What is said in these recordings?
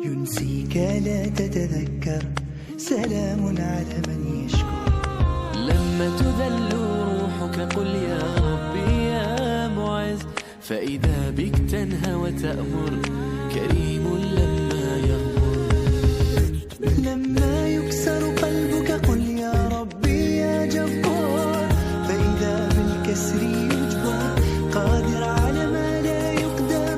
ينسيك لا تتذكر سلام على من يشكر لما تذل روحك قل يا ربي يا معز فإذا بك تنهى وتأمر كريم لما يغمر لما يكسر قلبك قل يا ربي يا جبار فإذا بالكسر يجبر قادر على ما لا يقدر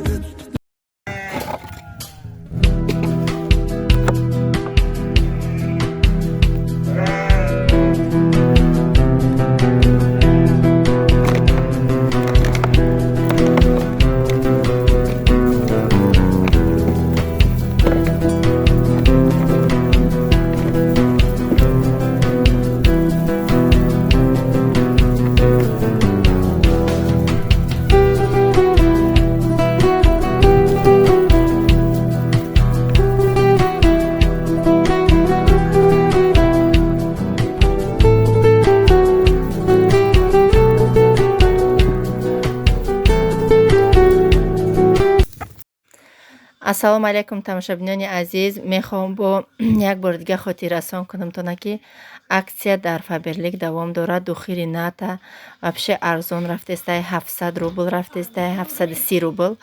ассалому алайкум тамошобинони азиз, мехоҳам бо як бор дига хотиррасон кунам тона ки аксия дар Фаберлик давом дорад. Духири ната вабше арзон рафтестай 700 рубл рафтестай 730 рубл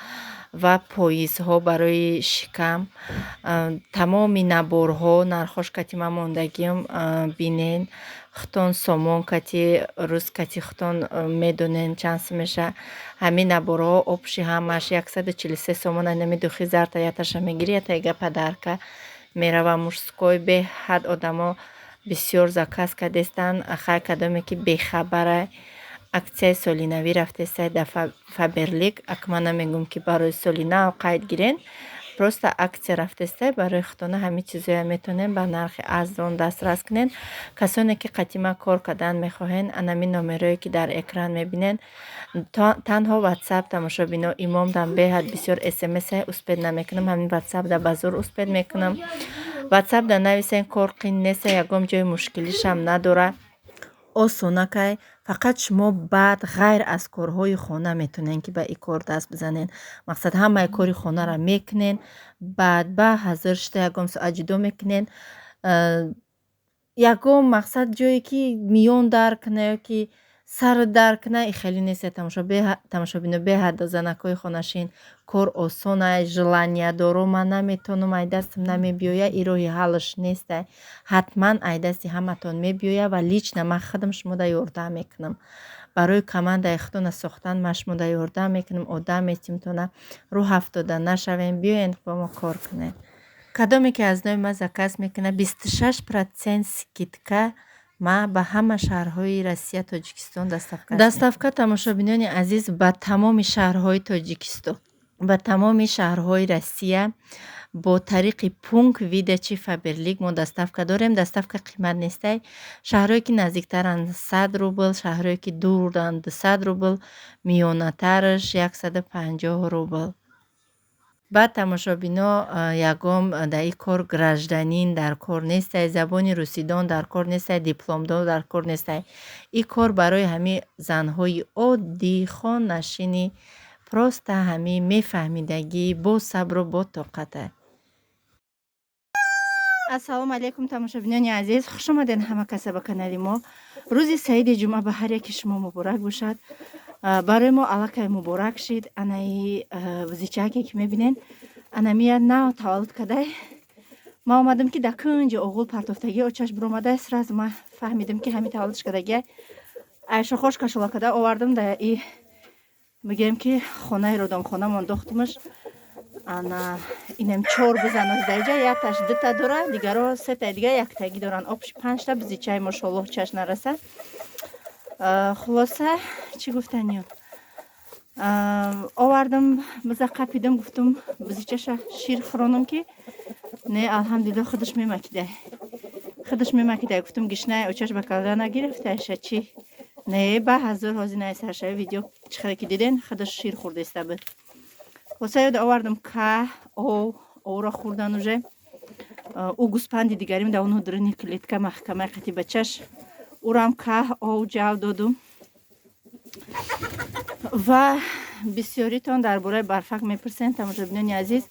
ва поизҳо барои шикам тамоми наборҳо нархош кати ма мондагиам бинен хутон сомон кати рӯз кати хутон медонен чанд сумеша ҳамин наборҳо обши ҳамаш 143 сомон анами духи зартаяташа мегири ятай гапа дарка мерава мужской беҳад одамо бисёр заказ кадестан хай кадоме ки бехабара аксияи соли навӣ рафтестай дар Фаберлик акмана мегум ки барои соли нав қайд гирен просто аксия рафтестай барои хутона ҳамин чизоя метонен ба нархи арзон дастрас кунен. Касоне ки қатима кор кардан мехоҳен анами номерое ки дар экран мебинен танҳо ватсап тамошобино имомдан беҳад бисёр смс успед намекунам ҳамин ватсап да ба зур успед мекунам ватсап да нависен кор қин неста ягон ҷои мушкилишам надора осонакай фақат шумо баъд ғайр аз корҳои хона метонен ки ба ин кор даст бизанен мақсад ҳамаи кори хонара мекунен баъд ба ҳазир шуда ягон соат ҷудо мекунен ягон мақсад ҷое ки миён дар кунад ёки сар дар кунад ин хеле нест. Тамошобино беҳад занакҳои хонашин кор осона желания дору ман наметонам ай дастам намебиёя ин роҳи ҳаллаш нестай ҳатман ай дасти ҳаматон мебиёя ва лично ман худам шумода ёрдам мекунам барои командаи худона сохтан ман шумода ёрдам мекунам одам местим тона рӯ ҳафтода нашавем биёен бо мо кор кунед. Кадоме ки аз нои ма заказ мекуна 26% скидка ма ба ҳама шаҳрҳои Россия Тоҷикистон даставка тамошобинони азиз ба тамоми шаҳрҳои Тоҷикистон ба тамоми шаҳрҳои Россия бо тариқи пункт видачи Фаберлик мо даставка дорем. Даставка қимат нестай шаҳрҳое ки наздиктаранд 100 рубл шаҳрҳое ки дуранд 200 рубл миёнатараш 150 рубл. баъд тамошобино ягон дар ин кор гражданин дар кор нестай забони русидон дар кор нестай дипломдор дар кор нестай ин кор барои ҳамин занҳои оддӣ хонашини просто ҳамин мефаҳмидагӣ бо сабру бо тоқата. ассалому алайкум тамошобинони азиз, хуш омадед ҳама каса ба канали мо. рӯзи саиди ҷумъа ба ҳар яки шумо муборак бошад. барои мо аллакай муборак шид. Анаи зичаке ки мебинен анамия нав таваллуд кадай ма омадам ки дар кунҷи оғул партофтагӣ очаш биромадай сразу ма фаҳмидам ки ҳамин таваллудш кадагия айшохош кашола када овардам да и мегем ки хонаи родонхона мондохтумаш ана инем 4 бизанос даиҷа якташ 2 та дора дигаро 3 та дига яктаги доран обши 5 та бизичаи мошоаллоҳ чаш нараса. хулоса чӣ гуфтаниём овардам биза қапидам гуфтум бизичаша шир хӯронам ки не алҳамдулиллаҳ худаш мемакидай гуфтум гишнай очаш ба калда нагирифташа чӣ не ба ҳазур ҳозир наисаршави видео чӣ хеле ки диден худаш шир хӯрдеста буд. хулоса ёд овардам ка овро хӯрдан уже у гӯспанди дигарим да ону дурини клетка маҳкамаи қати бачаш урам ка ҷав додум ва бисёритон дар бораи барфак мепурсен тамошобинони азиз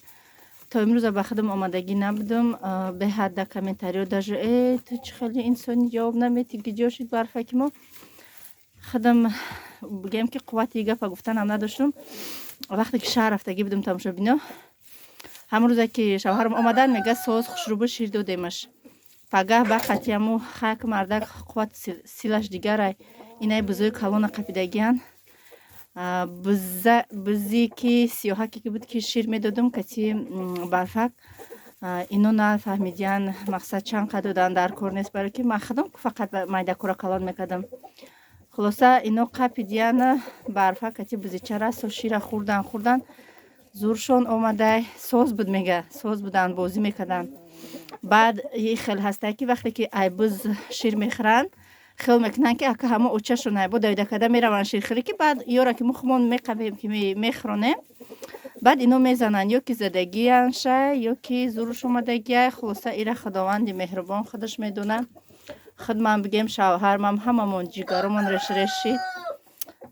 تا امروز به خودم آمادگی نبودم. به حد کامنتاریو داشت تو چه خیلی انسانی جواب نمیدی گیجا شد برفه که ما خودم بگم که قوتی گپ گفتن هم نداشتم. وقتی که شهر رفتگی بودم تماشا بینا همون روزی که شوهرم آمدن میگه ساز خوشروبه شیر دادیمش پگاه با قطیمو خاک مردک قوت سیلش دیگر اینای بزرگ کلون قپیدگیان بزی که سیاحکی که بود که شیر میدادم کتی برفک اینو نفهمیدین مقصد چند قد دادن در کار نیست برای که من خودم فقط مایده کورا کلان میکردم. خلاصه اینو قپیدین برفک کتی بزی چرا سو شیر خوردن زورشون اومده ساز بود میگه ساز بودن بازی میکردن. بعد یه خیلی هسته که وقتی که ای بز شیر میخورن خیلی میکنن که اکه همه اوچهشون ای با دویده کده میروان شیر خوری که بعد یورا که مخمون میقبیم که میخورونه بعد اینو میزنن یا که زدگی انشه یا که زورش اومدگی. خلاصه ایره خداوند مهربان خودش میدونه. خود من بگیم شوهرم هممون جیگارمون رشید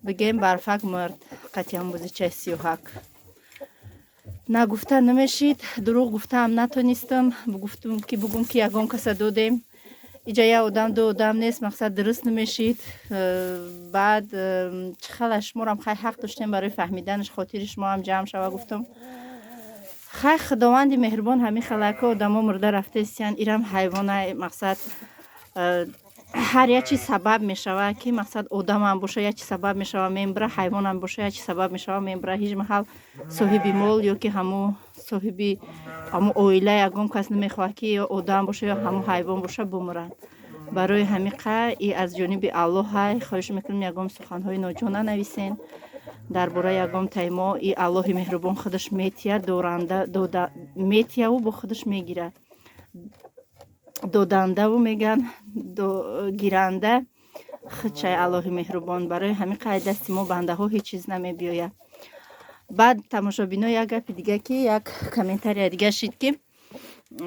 بگیم برفک مرد قطعا بزی چه 31 نگفته نمیشید دروغ گفته هم نتونستم بگفتم که بگم که یگان کس دادیم اینجا یه آدم نیست مقصد درست نمیشید. بعد چخیلی شما هم خیلی حق داشتیم برای فهمیدنش خاطر شما هم جمع شوه گفتم خیلی خداوند مهربان همین خلقه آدم ها مرده رفته استیان ایرم حیوانه مقصد هر یه چی سبب می شود که مقصد آدم هم باشه یه چی سبب می شود میمبره حیوان هم باشه یه چی سبب می شود میمبره هیچ محل صاحبی مال یا که همو صاحبی همو اویله یگان کس نمیخواه که یا آدم باشه یا همو حیوان باشه بمرن. برای همیقه ای از جانب الله های خواهش میکنم یگام سخنهای ناجانه نویسین درباره یگام تیما ای الله مهربان خودش میتیه دورنده میتیه و با خودش میگیره دودنده و میگن گیرنده خدشه الله مهربان. برای همین قاعده دست ما بنده ها هیچ چیز نمی بیاید. بعد تماشا بینا یک گپ دیگه که یک کامنتاری دیگه شد که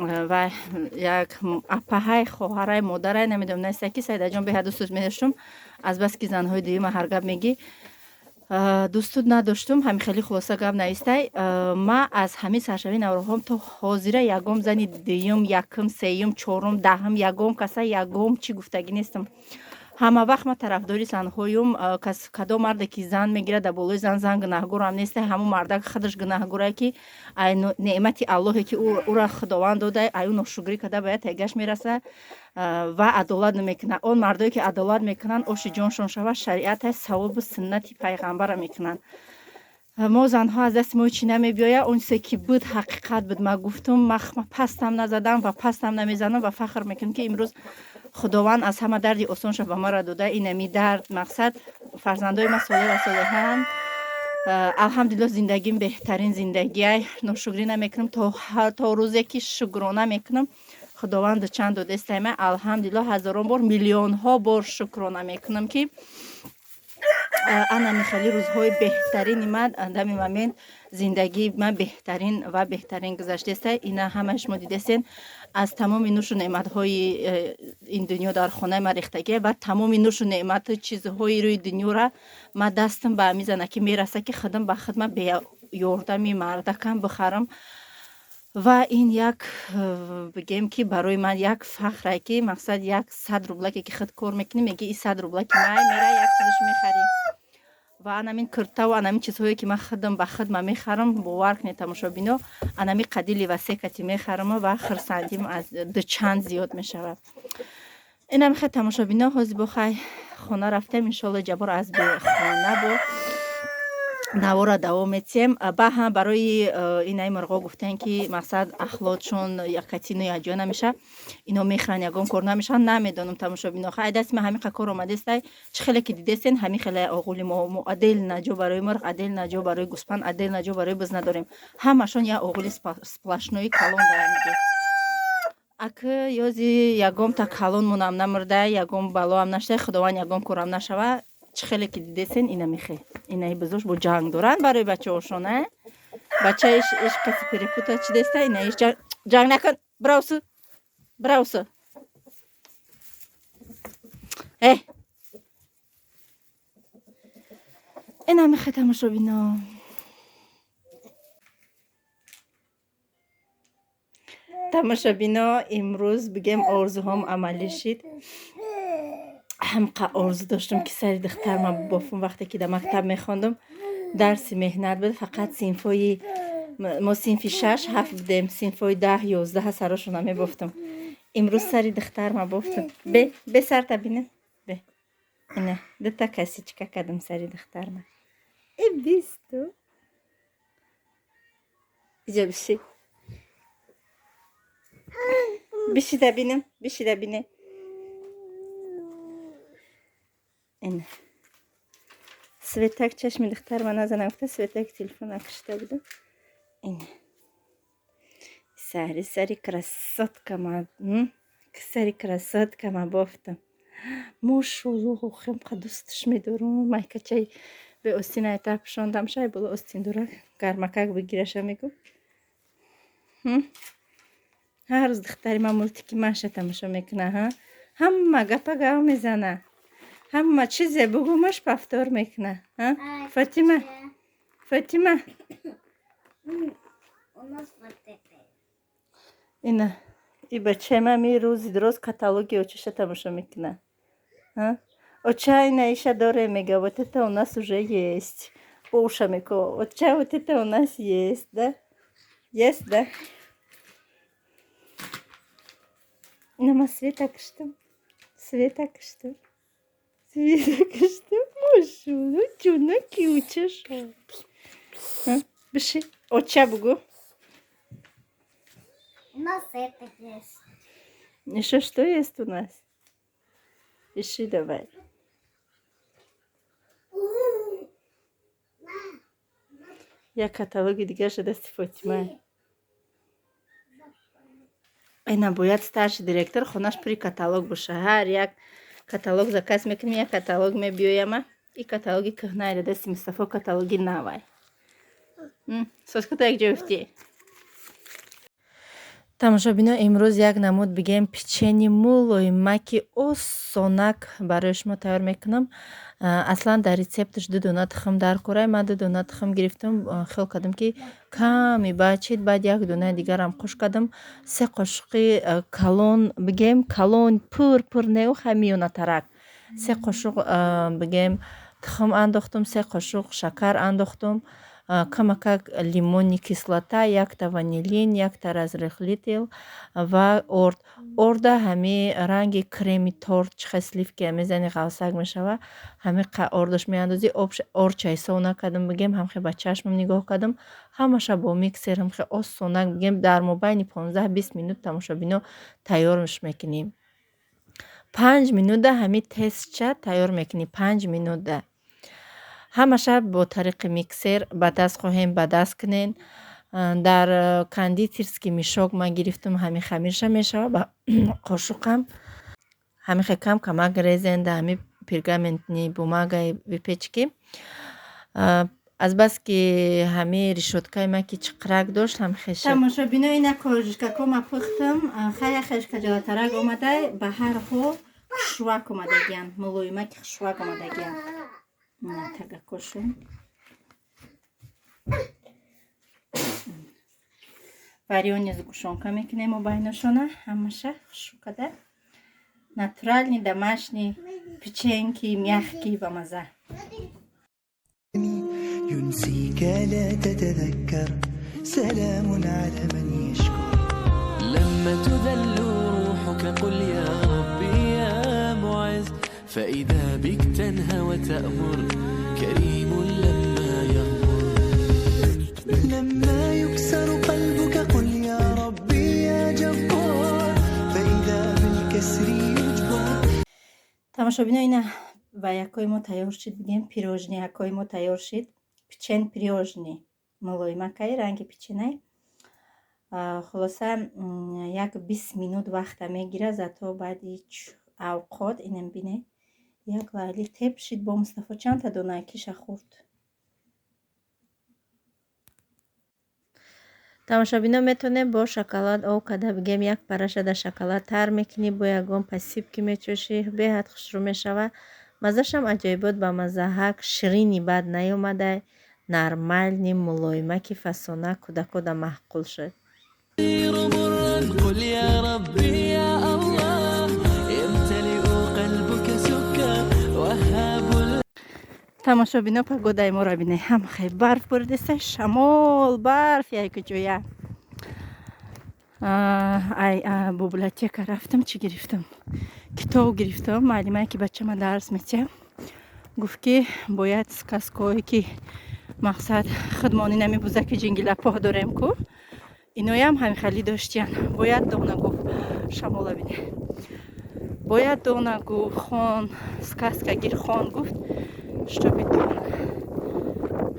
و یک اپاهای خواهرای مادرای نمیدونم نیست که سیده جان به حد دوست میداشتم از بس که زنهای دیگه ما هر گپ میگی دوست نداشتم همین خیلی خلاصه گپ نیسته. ما از همین سرشوی نوروهم تا حاضره یگام زنی دیم یکم سیم چهارم دهم یگام کسا یگام چی گفتگی نیستم. همه وقت ما طرفداری زنهایم کدام مرد که زن میگیره در بالای زن گناهگار هم نیسته همون مرد خودش گناهگاره که نعمت الله که او را خداوند داده ایو ناشکری کرده باید تگش میرسه و عدالت نمیکنه. اون مردایی که عدالت میکنن اوش جانشون شوه شریعت ثواب سنت پیغمبر میکنن. ما زنها از دست ما چی نمیبیاید اون چیزی که بود حقیقت بود. ما گفتم ما پستم نزدم و پستم نمیزنم و فخر میکنم که امروز خداوند از همه دردی آسانش به ما را داده. اینمی درد مقصد فرزندای ما صالح و صالحان الحمدلله زندگیم بهترین زندگی ناشکری نمیکنم تا روزی که شکرانه میکنم خداوند چند داده است من الحمدلله هزاران بار میلیون ها بار شکرانه میکنم که انا خیلی روزهای بهترین من در این زندگی من بهترین و بهترین گذشته است. اینا همش ما دیدین از تمام نوش و نعمت های این دنیا در خانه ما ریختگی و تمام نوش و نعمت چیزهای روی دنیا را ما دستم به میزنه که میرسه که خودم به خودم به یاردم مردکم بخرم و این یک بگیم که برای من یک فخره که مقصد یک 100 روبلکی که خود کار میکنی میگه این 100 روبلکی من میره یک چیزش میخریم و انامین کرتا و انامین چیزهایی که من خودم به خودم میخرم باور کنید تماشا بینا انامین قدیلی و سکتی میخرم و خرسندیم از دو چند زیاد میشود. اینم خیلی تماشا بینا حاضر بخوای خانه رفتم انشالله جبار از به خانه با نوارا دوام میتیم. با هم برای اینای مرغا گفتن که مقصد اخلاقشون یکتی نه یجا نمیشه اینا میخرن یگان کار نمیشن نمیدونم تماشا بینا خیلی دست من همین کار اومده است چه خیلی که دیدین همین خیلی آقولی ما عدل نجا برای مرغ عدل نجا برای گوسفند عدل نجا برای بز نداریم همشون یا آقولی سپلاشنوی کلون دارن میگه اگه یازی یگام تا کلون مونم نمرده یگام بالا هم نشده خداوند یگام کارم نشوه چه خیلی که دیدین اینا میخه اینای بزرگ با جنگ دارن برای بچه هاشونه بچه ایش کسی پریپوتا چی دسته اینا ایش جنگ نکن براوسو اینا میخه تماشا بینا тамошобино, имрӯз бигем орзуҳом амалӣ шид. ҳамқа орзу доштам ки сари духтарма бофам. Вақте ки дар мактаб мехондам, дарси меҳнат буд. Фақат синфҳои мо синфи 6-7 будем, синфҳои 10-11 сарошона мебофтам. Имрӯз сари духтарма бофтам. Бе сарта бинем. Бе. Ина дута косичка кардам сари духтарма. Бисту. Иҷо биши. Бишида бинем, бишида бине. Ина. Светак чашми духтарма назана гуфта, светак телефона кашида будам. Ина. Сари красоткама. Сари красоткама бофтам. Мошаллоҳ, хемқа дӯсташ медорам. Майкачай бе остинай та пушондам шай боло остин дора гармакак бигираша мегу. ҳар рӯз духтари ман мултики маша тамошо мекуна. Ҳама гапа гав мезана. Ҳама чизе бугумаш пафтор мекуна. Фатима. Фатима. Ина и бачаи ман ми рӯзи дроз каталоги очаша тамошо мекуна. Отчаянно еще доре мега, вот это у нас уже есть. По ушам меко. Отчаянно вот это у нас есть, да? Есть, да? Нама Света кыштым. Света кыштым. Света кыштым. Мошалла, чуна киучаша. Биши. Отча бугу. У нас это есть. Еще что есть у нас? Ищи давай. Я каталоги дигар дасти Фотима. Айна бояд старший директор хонаш при каталог боша. Ҳар як каталог заказ мекунем, як каталог мебиёяма. И каталоги кӯҳнаи дасти Мустафо каталоги навай. Соскута як ҷо уфтӣ. тамошобино, имрӯз як намуд бигем печени мулоимаки осонак барои шумо тайёр мекунам. Аслан дар рецепташ 2 дона тухм дар кора. Ман 2 дона тухм гирифтам, хел кардам ки ками бачид, баъд 1 донаи дигарам қуш кардам. 3 қошуқи калон бигем, калон пур неу хамиёна тарак. 3 қошуқ бигем тухм андохтам, 3 қошуқ шакар андохтам. Камакак лимонни кислота, 1 та ванилин, 1 та разрыхлитель ва орд. Орда ҳами ранги креми торт чиха сливки мезани ғавсак мешава. Ҳами ордаш меандози, орчай сона кардам бигем, ҳамхе ба чашмам нигоҳ кардам. Ҳамаша бо миксер ҳамхе осонак бигем дар мобайни 15-20 минут тамошобино тайёрш мекунем. 5 минута ҳами тестча тайёр мекунем. 5 минута. ҳамаша бо тариқи миксер ба даст хоҳем ба даст кунен. Дар кондитерский мешок ман гирифтам, ҳами хамирша мешава ба қошуқам. ҳамихе камак резен да ҳами пергаментни бумагаи випечки. Азбаски ҳами решоткаи ма ки чиқрак дошт ҳамихе шад. Тамошобино, ина кожикакома пухтам. Хая хешка ҷалатарак омадай, ба ҳар ҳол хушвак омадагиям. Мулоимаки хушвак омадагиям. Тага кошум. Варёни сгушонка мекунем байнашона. Ҳамаша хушукада. Натуральный домашний печеньки мягкие ба маза. ينسيك لا تتذكر سلام على من يشكر. لما تذل روحك قل يا ربي يا معز، فإذا بك تنهى وتأمر كريم لما يغمر. لما يكسر قلبك قل يا ربي يا جبار، فإذا بالكسر يجبر. тамошобино, ина ваякои мо тайёр шид, бигем пирожниякои мо тайёр шид. Печен пирожни мулоимакай ранги печенай. Хулоса як 20 минут вақта мегира, зато баъди авқот инам бине як лайли теп шид. Бо Мустафо чанд та дона киша хурд. тамошобино, метонем бо шоколад ов када бигем як парашада шоколад тар мекунӣ, бо ягон пасибки мечӯшӣ, беҳад хушрӯ мешава. маззашам аҷоибот ба маззаҳак, ширини бад наёмадай, нормальни мулоимаки фасона кӯдака маҳқул шуд. قل يا ربي يا الله يمتلئ قلبك سكر وهاب. тамошобино погодаи моро бинед. Ҳама хай барф бурдиста, шамол, барф якҷоя. Ай бо библиотека рафтам, чӣ гирифтам? Китоб гирифтам. Маълимае ки бачама дарс мечиҳад гуфт ки бояд сказкое ки мақсад худмонӣ намебуза ки ҷингилапоҳ дорем ку иноям ҳами хали доштиян. Бояд дона гуфт шамола бинед. Бояд дона гуфт хон сказка гир хон гуфт чтобы дон.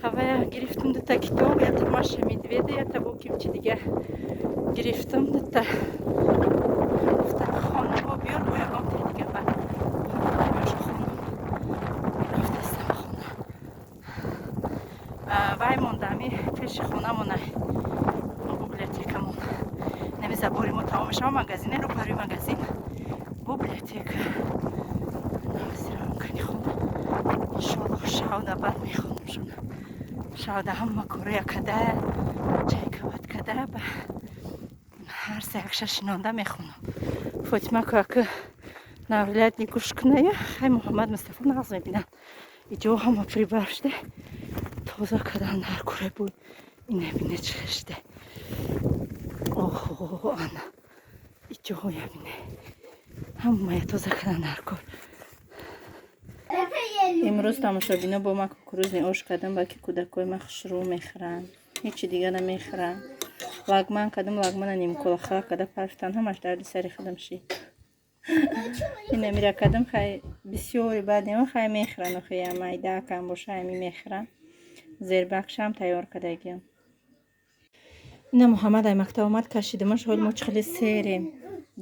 Ҳавая гирифтам дута китоб, я Маша Медведа, я табу кимчи дига гирифтам дута. Гуфтам хонумҳо биёр бо ягон тири дига ба бёша хонум рафтастам хона. Вай мондами пеши хонамона библиотекамон. Нами забори мо тамом мешава магазине рӯ барои магазин библиотека. Навзирам кани хона. Иншаллоh шавда бад мехонам шуна. Шавда ҳама корея када, чайкават када ба ҳар сеякша шинонда мехонам. Фотима кака навлиятни гушкная, хай Муҳаммад Мустафо нағз мебинад. Иҷо ҳама прибаршде. Тоза кадан дар куре буд. Ина бине чихешде. Охо ана. Иҷо я бине. Ҳамая тоза кадан дар кур. имрӯз тамошобино бо ма кукурузни ош кардам, балки кӯдакои ма хушрӯ мехӯранд. ҳечи дига намехӯранд. лагман кардам, лагмана нимкулаха када парфтан ҳамаш дарди сари худам шид. ина мира кардам хай бисёри баъдима хай мехӯранд. охе я майдакам боша ҳами мехӯранд. зербахшам тайёр кардагиам. ина Муҳаммад ай мактаб омад кашидамаш. ҳол мо чӣ хеле серем.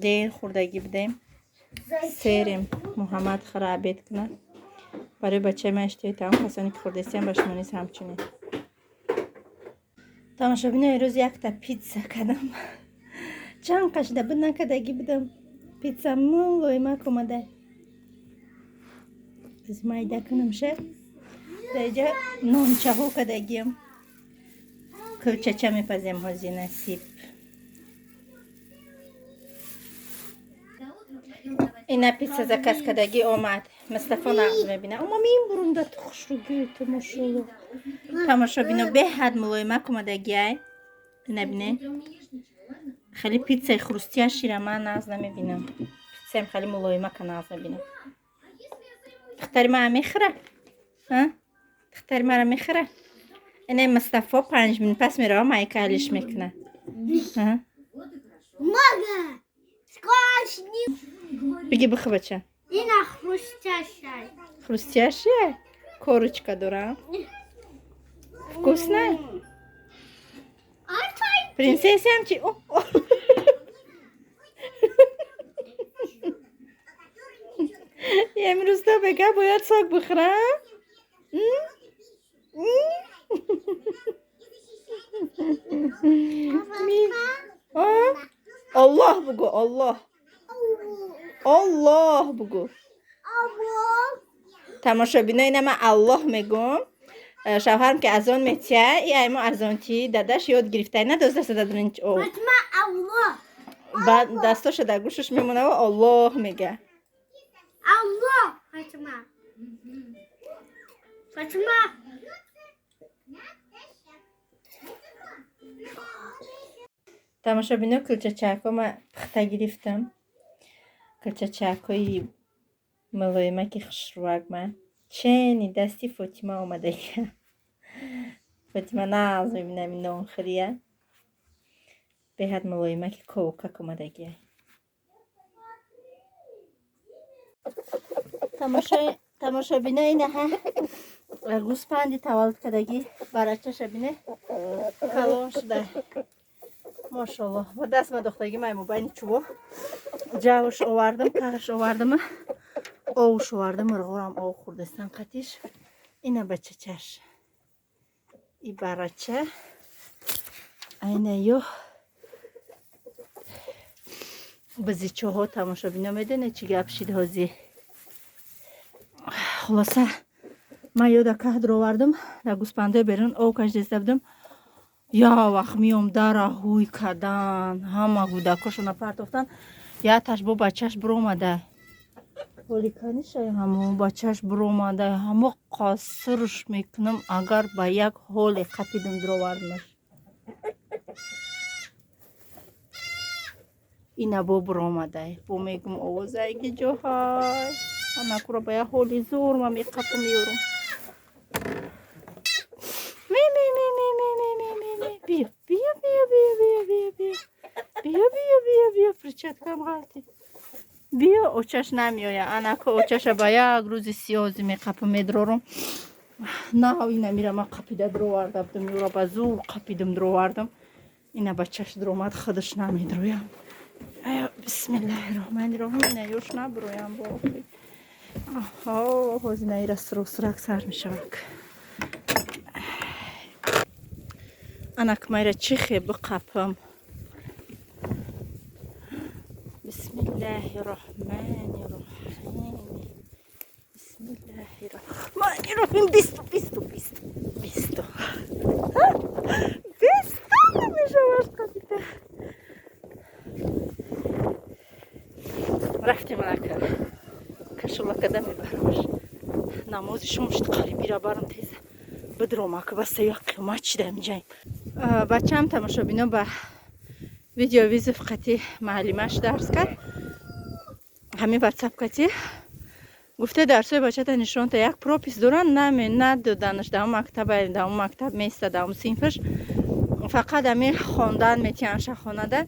дер хӯрдагӣ будем. серем Муҳаммад хара абед кунад. برای بچه من اشتیای تمام کسانی که خوردستیم باش منیز همچنین. تماشابین امروز یک تا پیتزا کردم. چند قشده بود نکدگی بودم. پیتزا من لایمک اومده. از مایده کنم شد. در اینجا نانچه ها کدگیم. کلچه میپزیم هازی نصیب. اینا پیتزا زکس کدگی آمد. مصطفی نقض میبینه اما میم برون دا خوش رو گیت ماشالله. تماشابینو به حد ملایمک اومدگی های نبینه خیلی پیتزای خروستی شیره من نقض نمیبینم. پیتزایم خیلی ملایمک نقض میبینم. دختری من میخوره دختری من میخوره. اینه مصطفی 5 من پس میره و مایک حلش میکنه. ماگه скошни. بگی بخو بچه. Ина хрустящая. Хрустящая? Корочка дурак. Вкусно? Принцессямчи. امروز تو بگه باید ساک بخورم. الله بگو الله. الله بگو. تماشابینای اینه من الله میگم. شوهرم که از آن میتیه ای ایما از آن چی دادش یاد گرفته نه دوست دست دادرنچ او بعد دستاش در گوشش میمونه و الله میگه. الله فاطمه فاطمه تماشابینا کلچه چاکو ما پخته گرفتم. کلچه چاکوی ملایمکی خشروک من چنی دستی فاطمه آمده که فاطمه ناز میبینم این نان خریه به حد ملایمکی کوکک آمده که تماشابینه اینه ها گوسپندی تولد کردگی برچه شبینه کلان شده ماشالله با دست ما دختگی من مبینی چوبا جوش آوردم کارش آوردم آوش آوردم مرغورم آو خوردستان قطیش اینه بچه چش ای برچه اینه یو بزیچه ها تماشابینه میدونه چی گپ شید هازی خلاصه من یاد که در آوردم در گوسپنده برون آو کش دسته بدم یا وقت میام در هوی کردن همه گودکاشون پرتافتن. یتش با بچهش بر اومده ولیکنی شای همون بچهش بر اومده همه قاصرش میکنم اگر به یک حال قپیدم دروردمش. اینا با بر اومده با میگم آوازه اگه جاهای انا کرا به یک حالی زور ما میقپم میورم. بیا بیا بیا بیا بیا بیا بیا بیا بیا بیا بیا فرچت کم غلطی بیا اوچش نمیاید انا که اوچش با یک روز سیازی میقپم میدرارم. نه اینا میرم من قپیده دروردم میورا با زور قپیدم دروردم اینا بچهش درومد خودش نمیدرویم. بسم الله الرحمن الرحیم نیوش نبرویم با آها هزینه ای را سرک سرک سر میشود. انا که میره چی خیلی بقپم. بسم الله الرحمن الرحیم بسم الله الرحمن الرحیم. بیستو بیستو بیستو بیستو بیستو میشوش قبیده رفتیم نکر کشولا کده میبرمش نمازی شمشت قریبی را برم تیزه بدروم که بس یک کلمه چی دم جایم. بچه هم تماشا بینو به ویدیو ویز فقطی معلمش درس کرد همین واتساپ کتی گفته درسای بچه تا نشون تا یک پروپیس دوران ندادنش در اون مکتب میسته در اون صنفش فقط همین خواندن میتیانش خونده.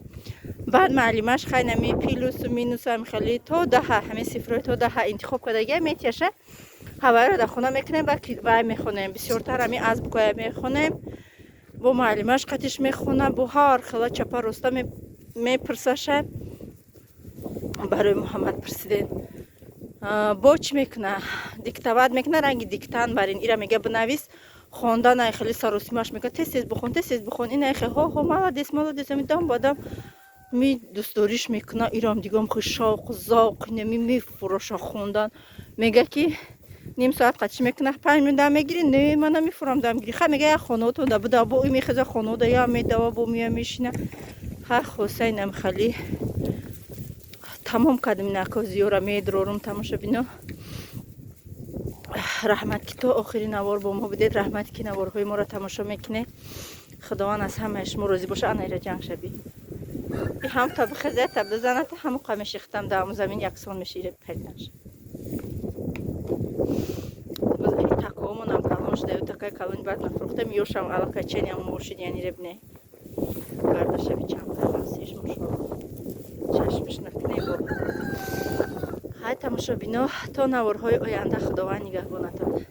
بعد معلمش خیلی نمی پیلوس و مینوس هم خیلی تا 10 همین صفرهای تا 10 انتخاب کردگی میتیشه هوای رو در خونه میکنیم و میخونیم بسیارتر همین از بکای میخونیم با معلمش قطیش میخونه با هر خلا چپا رستا میپرسشه برای محمد پرسیدین با چی میکنه دیکتاوت میکنه رنگ دیکتان برین ایرا میگه بنویس خواندن خیلی سروسیمش میگه تست بخون این خیلی ها مالادیس میدم بادم می دوستوریش میکنه ایرام دیگم خیلی شوق ذوق میفروشه خوندن میگه که نیم ساعت قدش میکنه 5 منت دم میگیری نه من نمیفرام دم گیری خب میگه خانه تو ده بوده با میخزه خانه ده یا میده با میشینه ها حسینم خیلی تمام کردم نکازیورا میدرورم تماشا بینو. رحمت کی تو آخرین نوار با ما بدید رحمت کی نوارهای ما را تماشا میکنه خداوند از همهش راضی باشه. انا ایرا جنگ شبی هم تا بخزه تا بزنه تا همو قمش ختم در زمین یکسان میشه پرنش بزنی تکامون هم تمام شده و تکای کلونی بعد نفروخته میوشم علاقه چنی هم مرشد یعنی ربنه برداشته بیچم خلاصیش مشاور چشمش نکنه با های تماشا بینو تا نوارهای آینده خداوند نگهبانتان.